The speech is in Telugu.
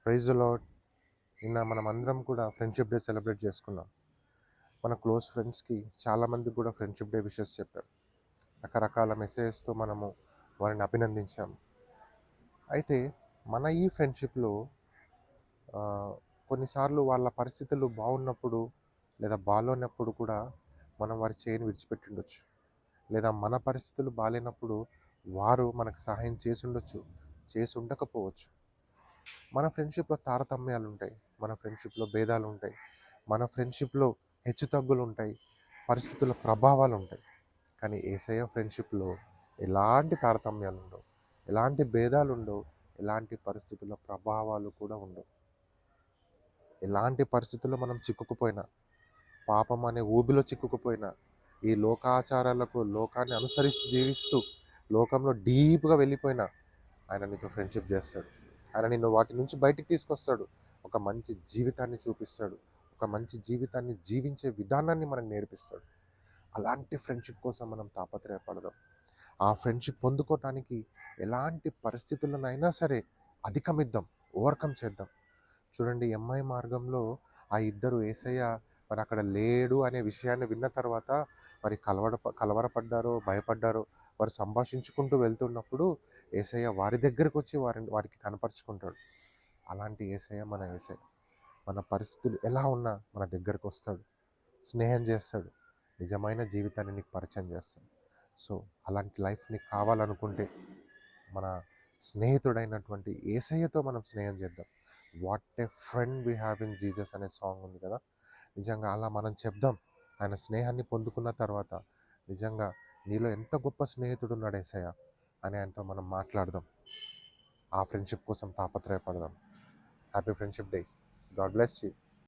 Praise the lord. నిన్న మనమందరం కూడా ఫ్రెండ్షిప్ డే సెలబ్రేట్ చేసుకున్నాం. మన క్లోజ్ ఫ్రెండ్స్కి చాలామందికి కూడా ఫ్రెండ్షిప్ డే విషెస్ చెప్పాం. రకరకాల మెసేజెస్తో మనము వారిని అభినందించాం. అయితే మన ఈ ఫ్రెండ్షిప్లో కొన్నిసార్లు వాళ్ళ పరిస్థితులు బాగున్నప్పుడు లేదా బాగాలేనప్పుడు కూడా మనం వారి చేయిని విడిచిపెట్టి ఉండొచ్చు. లేదా మన పరిస్థితులు బాగాలేనప్పుడు వారు మనకు సహాయం చేసి ఉండొచ్చు, చేసి ఉండకపోవచ్చు. మన ఫ్రెండ్షిప్లో తారతమ్యాలు ఉంటాయి, మన ఫ్రెండ్షిప్లో భేదాలు ఉంటాయి, మన ఫ్రెండ్షిప్లో హెచ్చుతగ్గులు ఉంటాయి, పరిస్థితుల ప్రభావాలు ఉంటాయి. కానీ యేసయ్య ఫ్రెండ్షిప్లో ఎలాంటి తారతమ్యాలు ఉండవు, ఎలాంటి భేదాలు ఉండవు, ఎలాంటి పరిస్థితుల ప్రభావాలు కూడా ఉండవు. ఎలాంటి పరిస్థితుల్లో మనం చిక్కుకుపోయినా, పాపం అనే ఊబిలో చిక్కుకుపోయినా, ఈ లోకాచారాలకు లోకాన్ని అనుసరిస్తూ జీవిస్తూ లోకంలో డీప్గా వెళ్ళిపోయినా ఆయన నీతో ఫ్రెండ్షిప్ చేస్తాడు. ఆయన నిన్ను వాటి నుంచి బయటికి తీసుకొస్తాడు. ఒక మంచి జీవితాన్ని చూపిస్తాడు. ఒక మంచి జీవితాన్ని జీవించే విధానాన్ని మనకు నేర్పిస్తాడు. అలాంటి ఫ్రెండ్షిప్ కోసం మనం తాపత్రయపడదాం. ఆ ఫ్రెండ్షిప్ పొందుకోవటానికి ఎలాంటి పరిస్థితులనైనా సరే అధిగమిద్దాం, ఓవర్కమ్ చేద్దాం. చూడండి, ఎంఐ మార్గంలో ఆ ఇద్దరు యేసయ్య మరి అక్కడ లేడు అనే విషయాన్ని విన్న తర్వాత మరి కలవరపడ్డారో భయపడ్డారో, వారు సంభాషించుకుంటూ వెళ్తున్నప్పుడు యేసయ్య వారి దగ్గరకు వచ్చి వారికి కనపరుచుకుంటాడు. అలాంటి యేసయ్య మన యేసయ్య. మన పరిస్థితులు ఎలా ఉన్నా మన దగ్గరకు వస్తాడు, స్నేహం చేస్తాడు, నిజమైన జీవితాన్ని నీకు పరిచయం చేస్తాడు. సో అలాంటి లైఫ్ నీకు కావాలనుకుంటే మన స్నేహితుడైనటువంటి యేసయ్యతో మనం స్నేహం చేద్దాం. What a friend we have in Jesus అనే సాంగ్ ఉంది కదా, నిజంగా అలా మనం చెప్దాం. ఆయన స్నేహాన్ని పొందుకున్న తర్వాత నిజంగా నీలో ఎంత గొప్ప స్నేహితుడు ఉన్నాడు యేసయ్య అని ఆయనతో మనం మాట్లాడదాం. ఆ ఫ్రెండ్షిప్ కోసం తాపత్రయపడదాం. Happy friendship day. God bless you.